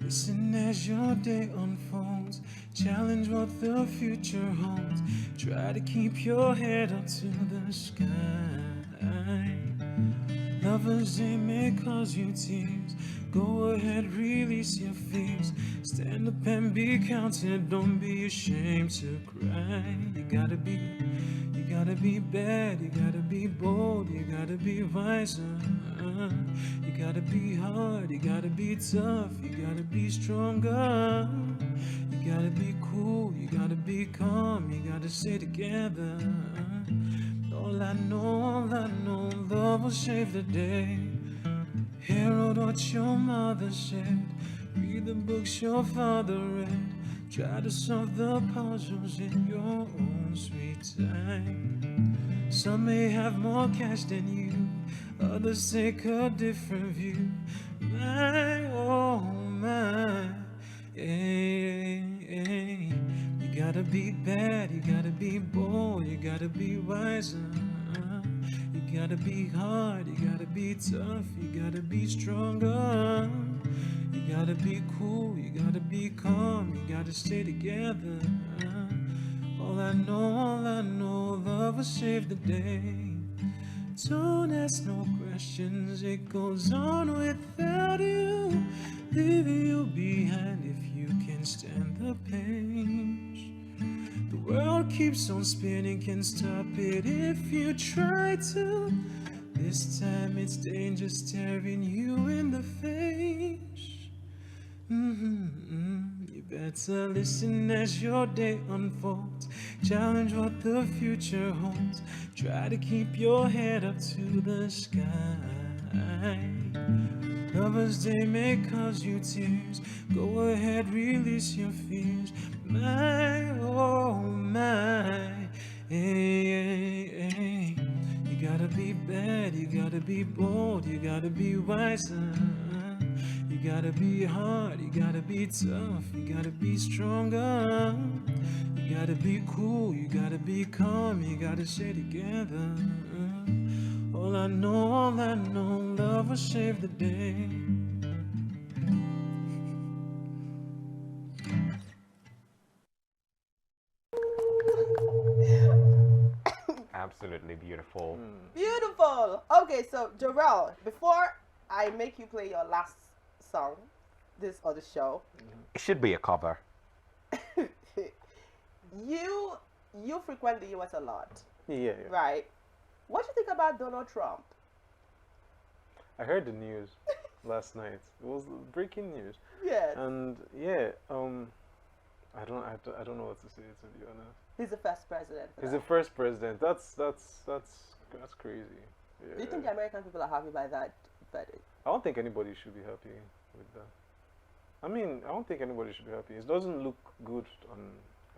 Listen as your day unfolds. Challenge what the future holds. Try to keep your head up to the sky. Lovers, they may cause you tears. Go ahead, release your fears. Stand up and be counted. Don't be ashamed to cry. You gotta be bad. You gotta be bold. You gotta be wiser. You gotta be hard. You gotta be tough. You gotta be stronger. You gotta be cool. You gotta be calm. You gotta stay together. All I know, love will save the day. Hear out what your mother said. Read the books your father read. Try to solve the puzzles in your own sweet time. Some may have more cash than you. Others take a different view. My, oh my, yeah. You gotta be bad, you gotta be bold, you gotta be wiser. You gotta be hard, you gotta be tough, you gotta be stronger. You You gotta be cool, you gotta be calm, you gotta stay together. All I know, love will save the day. Don't ask no questions, it goes on without you. Leaving you behind if you can stand the pain. The world keeps on spinning, can't stop it if you try to. This time it's danger staring you in the face. You better listen as your day unfolds. Challenge what the future holds. Try to keep your head up to the sky. Lover's Day may cause you tears. Go ahead, release your fears. My, oh my, hey, hey, hey. You gotta be bad, you gotta be bold, you gotta be wiser. You gotta be hard, you gotta be tough, you gotta be stronger. You gotta be cool, you gotta be calm, you gotta stay together. All I know, love will save the day. Absolutely beautiful. Beautiful. Okay, so Jarrell, before I make you play your last song, this or the show, It should be a cover. you frequent the US a lot, Yeah. right? What do you think about Donald Trump? I heard the news last night. It was breaking news. Yes. And yeah, I don't know what to say, to be honest. He's the first president. He's the first president. That's crazy. Yeah. Do you think the American people are happy by that verdict? I don't think anybody should be happy with that. I mean, I don't think anybody should be happy. It doesn't look good on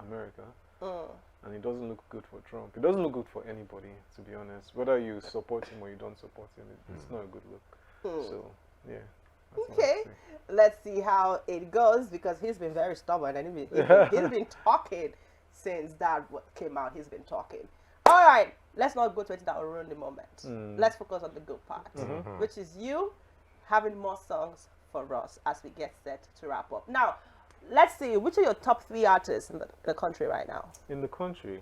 America, and it doesn't look good for Trump. It doesn't look good for anybody, to be honest. Whether you support him or you don't support him, it's not a good look. So, yeah. that's all I Okay, have to say. let's see how it goes, because he's been very stubborn and he's been talking since that came out. He's been talking. All right, let's not go to it that will ruin the moment. Let's focus on the good part, which is you having more songs for us as we get set to wrap up. Now, let's see, which are your top 3 artists in the country right now? In the country,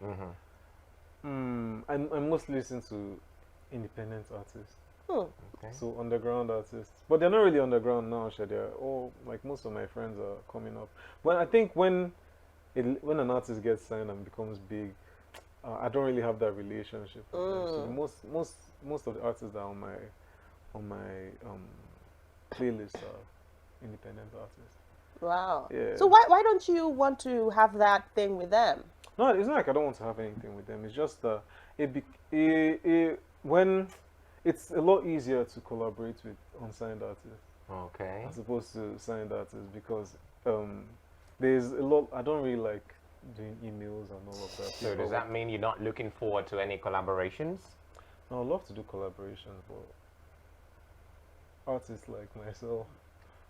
I mostly listen to independent artists. So underground artists, but they're not really underground now. They're all, like, most of my friends are coming up. Well, I think when an artist gets signed and becomes big, I don't really have that relationship with them. So most of the artists that are on my playlist are independent artists. Wow. Yeah. So why don't you want to have that thing with them? No, it's not like I don't want to have anything with them. It's just that when it's a lot easier to collaborate with unsigned artists. Okay. As opposed to signed artists, because there's a lot. I don't really like doing emails and all of that. So does that mean you're not looking forward to any collaborations? No, I'd love to do collaborations, but artists like myself.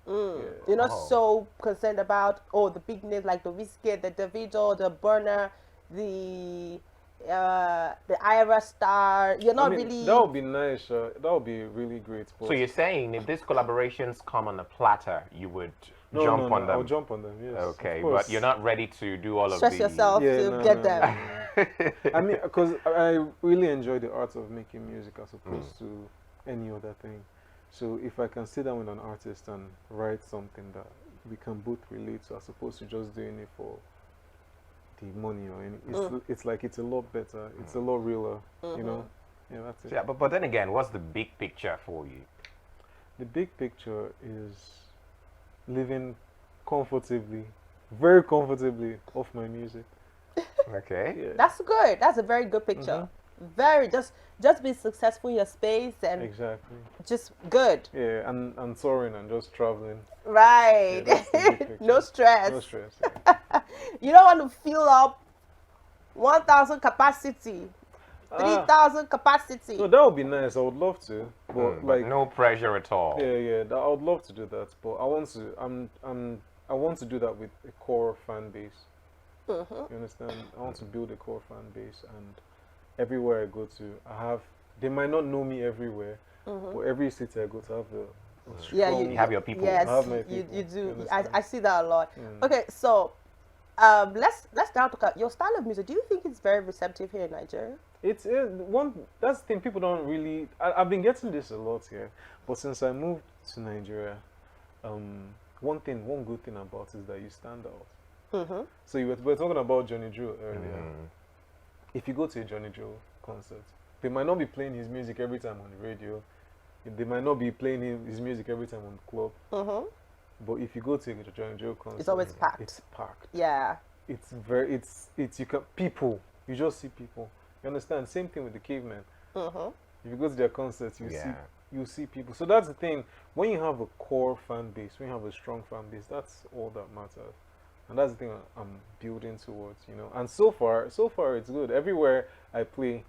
You're not so concerned about the big names like the Wizkid, the Davido, the Burner, the Ira Star. You're not really. That would be nice. That would be really great. So you're saying if these collaborations come on a platter, you would jump on them? I'll jump on them. Yes. Okay, but you're not ready to do all Stress of the. yourself to get them. I mean, because I really enjoy the art of making music as opposed to any other thing. So if I can sit down with an artist and write something that we can both relate to, as opposed to just doing it for the money or any, it's like it's a lot better. It's a lot realer. You know. Yeah, that's it. Yeah, but then again, what's the big picture for you? The big picture is living comfortably, very comfortably off my music. Okay. Yeah. That's good. That's a very good picture. Very just be successful in your space and Exactly. just good. Yeah, and touring and just traveling. Right. Yeah, that's the big picture. No stress. No stress. Yeah. You don't want to fill up 1,000 capacity, 3,000 capacity. No, that would be nice. I would love to, but like no pressure at all. Yeah. I would love to do that, but I want to. I want to do that with a core fan base. You understand? I want to build a core fan base, and everywhere I go to, they might not know me everywhere, but every city I go to, I have Yeah, strong. You have your people. Yes, I have my you people, do. you I understand? see that a lot. Okay, so let's now talk about your style of music. Do you think it's very receptive here in Nigeria? It's one. That's the thing. People don't really. I've been getting this a lot here, but since I moved to Nigeria, one good thing about it is that you stand out. Mm-hmm. So we were talking about Johnny Drew earlier. If you go to a Johnny Drew concert, they might not be playing his music every time on the radio. They might not be playing his music every time on the club. Mm-hmm. But if you go to a Johnny Drew concert, It's always packed. It's packed. Yeah. It's you can people. You just see people. You understand? Same thing with the Cavemen. Mm-hmm. If you go to their concerts, you see people. So that's the thing. When you have a core fan base, when you have a strong fan base, that's all that matters. And that's the thing I'm building towards, you know. And so far it's good. Everywhere I play,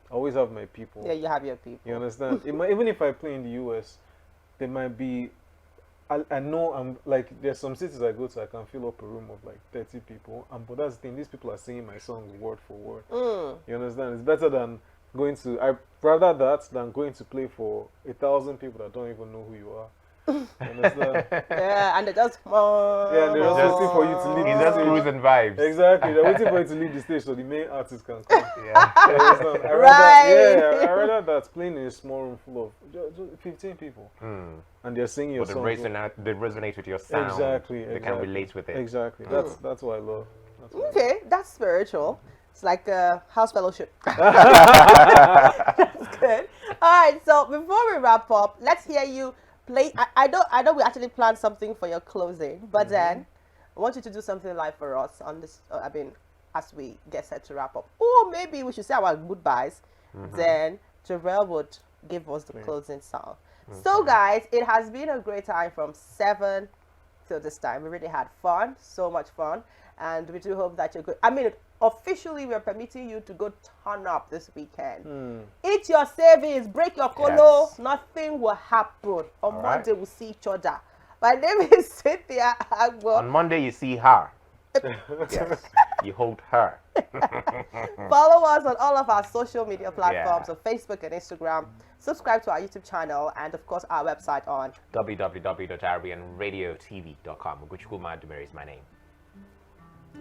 I always have my people. Yeah, you have your people. You understand? Even if I play in the US, there might be. I know I'm like there's some cities I go to I can fill up a room of like 30 people, but that's the thing. These people are singing my songs word for word. You understand? It's better than going to. I rather that than going to play for 1,000 people that don't even know who you are. You understand? Yeah, and they just Yeah, they're just waiting for you to leave. It's the just stage. cruising vibes. Exactly, they're waiting for you to leave the stage so the main artist can come. Yeah. You understand? I rather that playing in a small room full of just 15 people, and they're singing your But song. they resonate with your sound. Exactly, They can relate with it. Exactly. That's what I love. That's what I love. okay. That's spiritual. It's like a house fellowship. That's good. All right. So before we wrap up, let's hear you play. I know we actually planned something for your closing, but then I want you to do something live for us on this. As we get set to wrap up, or maybe we should say our goodbyes. Then Jarrell would give us the closing song. So guys, it has been a great time from 7 till this time. We really had fun, so much fun, and we do hope that you're good. I mean, officially, we're permitting you to go turn up this weekend. Eat your savings, break your colo. Yes. Nothing will happen. On All Monday, right. we'll see each other. My name is Cynthia Agbo. On Monday, you see her. Yes. You hold her. Follow us on all of our social media platforms Yeah. on Facebook and Instagram. Subscribe to our YouTube channel and, of course, our website on www.arabianradiotv.com. Uguchukwu Dumere is my name.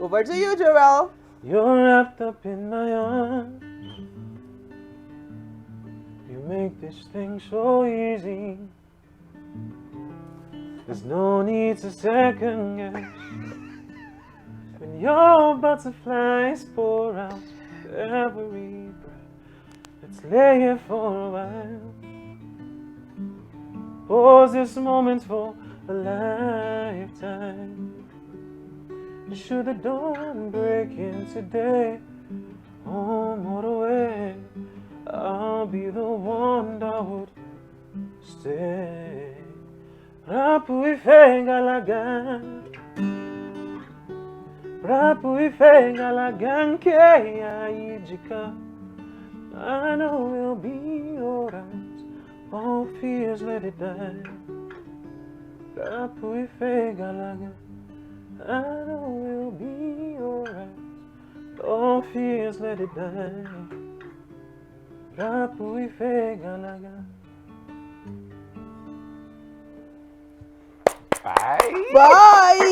Over to you, Jarrell. You're wrapped up in my arms. You make this thing so easy. There's no need to second guess. When your butterflies pour out every breath, let's lay here for a while. Pause this moment for a lifetime. Should the dawn break in today, home or away, I'll be the one that would stay. Rapu ife galagan, Rapu ife galagan ke ayijika. I know we'll be alright, all fears let it die. Rapu ife galagan, I know we'll be alright, all fears let it die. Rapu ife galagan. Bye. Bye.